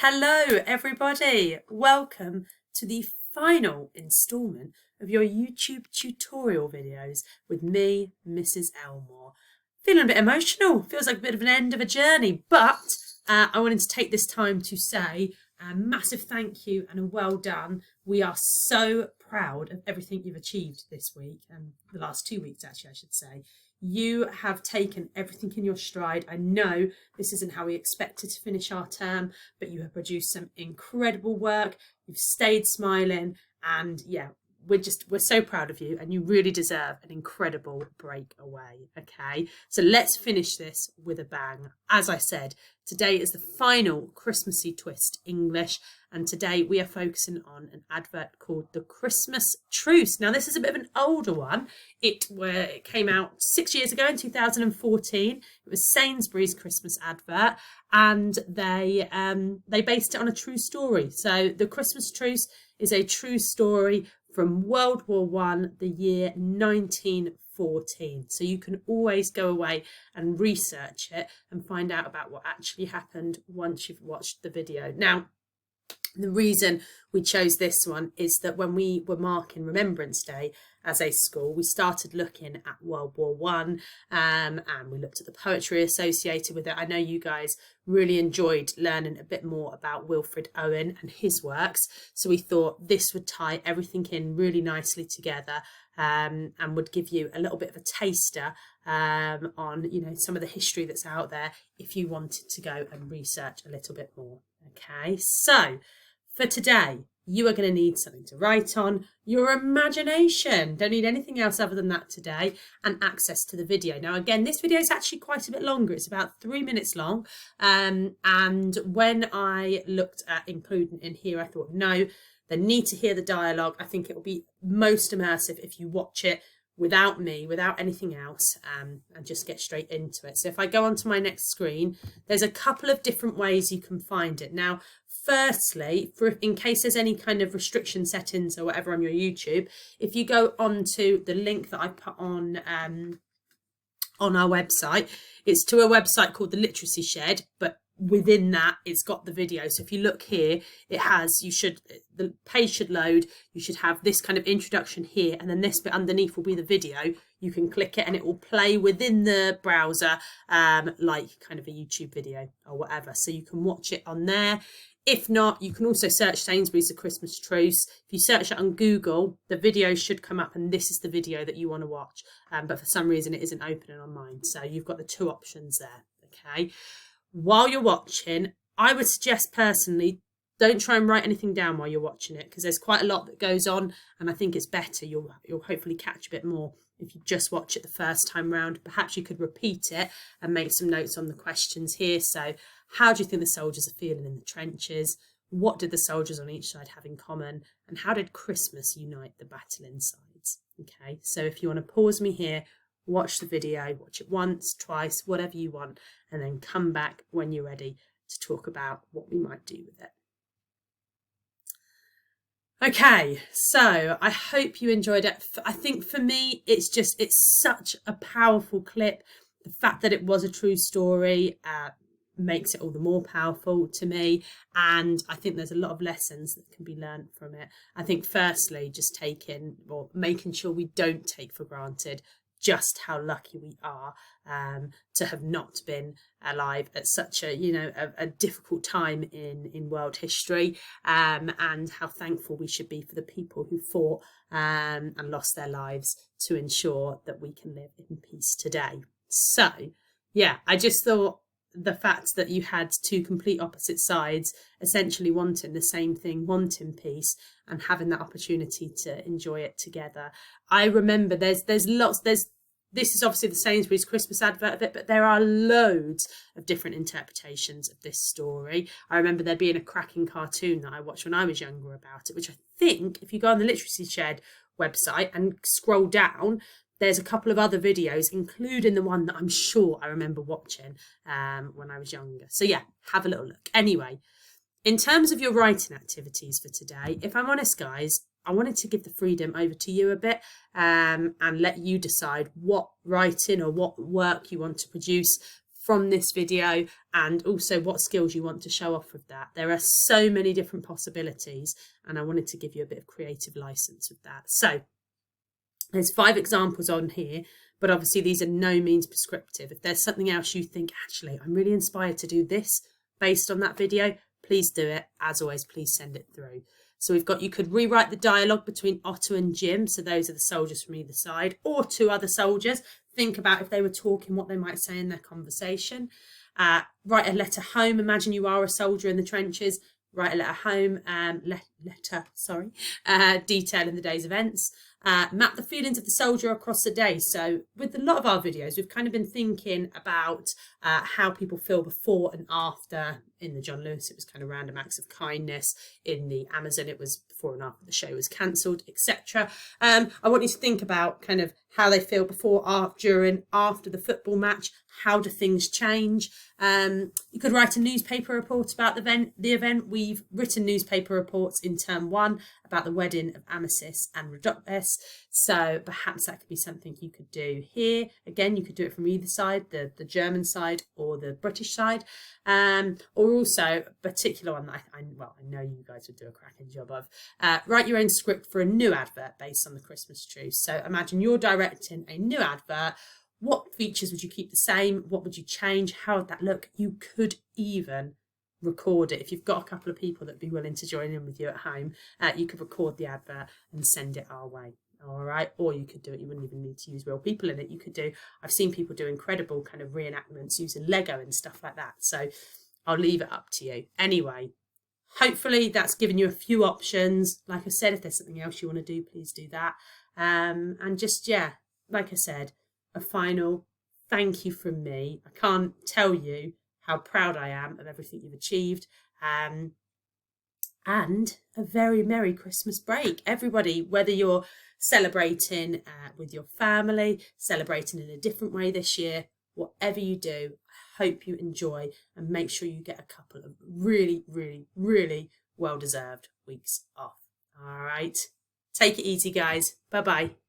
Hello, everybody. Welcome to the final instalment of your YouTube tutorial videos with me, Mrs. Elmore. Feeling a bit emotional. Feels like a bit of an end of a journey, but I wanted to take this time to say a massive thank you and a well done. We are so proud of everything you've achieved this week and the last 2 weeks, actually, I should say. You have taken everything in your stride. I know this isn't how we expected to finish our term, but you have produced some incredible work. You've stayed smiling, and yeah, we're so proud of you, and you really deserve an incredible break away. Okay, so let's finish this with a bang. As I said, today is the final Christmassy twist English, and today we are focusing on an advert called The Christmas Truce. Now, this is a bit of an older one. It came out 6 years ago in 2014. It was Sainsbury's Christmas advert, and they based it on a true story. So The Christmas Truce is a true story from World War One, the year 1914. So you can always go away and research it and find out about what actually happened once you've watched the video. Now, the reason we chose this one is that when we were marking Remembrance Day as a school, we started looking at World War One, and we looked at the poetry associated with it. I know you guys really enjoyed learning a bit more about Wilfred Owen and his works, so we thought this would tie everything in really nicely together, and would give you a little bit of a taster on some of the history that's out there if you wanted to go and research a little bit more. Okay, so for today, you are going to need something to write on, your imagination. Don't need anything else other than that today, and access to the video. Now, again, this video is actually quite a bit longer. It's about 3 minutes long. And when I looked at including in here, I thought, no, they need to hear the dialogue. I think it will be most immersive if you watch it without me, without anything else, and just get straight into it. So if I go onto my next screen, there's a couple of different ways you can find it. Now, firstly, in case there's any kind of restriction settings or whatever on your YouTube, if you go onto the link that I put on our website, it's to a website called The Literacy Shed, but within that it's got the video. So if you look here, the page should load. You should have this kind of introduction here, and then this bit underneath will be the video. You can click it and it will play within the browser like kind of a YouTube video or whatever, so you can watch it on there. If not, you can also search Sainsbury's The Christmas Truce. If you search it on Google, the video should come up, and this is the video that you want to watch, but for some reason it isn't opening on mine, so you've got the two options there. Okay, while you're watching, I would suggest personally, don't try and write anything down while you're watching it, because there's quite a lot that goes on, and I think it's better. You'll hopefully catch a bit more if you just watch it the first time round. Perhaps you could repeat it and make some notes on the questions here. So, how do you think the soldiers are feeling in the trenches? What did the soldiers on each side have in common? And how did Christmas unite the battling sides? Okay, so if you want to pause me here, watch the video, watch it once, twice, whatever you want, and then come back when you're ready to talk about what we might do with it. Okay, so I hope you enjoyed it. I think for me, it's such a powerful clip. The fact that it was a true story makes it all the more powerful to me, and I think there's a lot of lessons that can be learned from it. I think firstly, just making sure we don't take for granted just how lucky we are to have not been alive at such a difficult time in world history, and how thankful we should be for the people who fought and lost their lives to ensure that we can live in peace today. So yeah, I just thought the fact that you had two complete opposite sides essentially wanting the same thing, wanting peace, and having that opportunity to enjoy it together. I remember this is obviously the Sainsbury's Christmas advert of it, but there are loads of different interpretations of this story. I remember there being a cracking cartoon that I watched when I was younger about it, which I think if you go on the Literacy Shed website and scroll down, there's a couple of other videos, including the one that I'm sure I remember watching when I was younger. So yeah, have a little look. Anyway, in terms of your writing activities for today, if I'm honest, guys, I wanted to give the freedom over to you a bit, and let you decide what writing or what work you want to produce from this video, and also what skills you want to show off with that. There are so many different possibilities, and I wanted to give you a bit of creative license with that. So there's 5 examples on here, but obviously these are no means prescriptive. If there's something else you think, actually, I'm really inspired to do this based on that video, please do it. As always, please send it through. So we've got, you could rewrite the dialogue between Otto and Jim. So those are the soldiers from either side, or 2 other soldiers. Think about if they were talking, what they might say in their conversation. Write a letter home. Imagine you are a soldier in the trenches. Write a letter home, detailing the day's events. Map the feelings of the soldier across the day. So with a lot of our videos, we've kind of been thinking about how people feel before and after. In the John Lewis, it was kind of random acts of kindness. In the Amazon, it was before and after the show was cancelled, etc. I want you to think about kind of how they feel before, after, during, after the football match. How do things change? You could write a newspaper report about the event. We've written newspaper reports in term 1 about the wedding of Amasis and Rhodopis. So perhaps that could be something you could do here. Again, you could do it from either side, the German side or the British side. Or also a particular one that I know you guys would do a cracking job of. Write your own script for a new advert based on the Christmas tree. So imagine you're directing a new advert. What features would you keep the same? What would you change? How would that look? You could even record it. If you've got a couple of people that'd be willing to join in with you at home, you could record the advert and send it our way. All right. Or you could do it. You wouldn't even need to use real people in it. You could do, I've seen people do incredible kind of reenactments using Lego and stuff like that. So I'll leave it up to you. Anyway, hopefully that's given you a few options. Like I said, if there's something else you want to do, please do that. And just, yeah, like I said, a final thank you from me. I can't tell you how proud I am of everything you've achieved. And a very Merry Christmas break. Everybody, whether you're celebrating with your family, celebrating in a different way this year, whatever you do, I hope you enjoy and make sure you get a couple of really, really, really well-deserved weeks off. All right. Take it easy, guys. Bye-bye.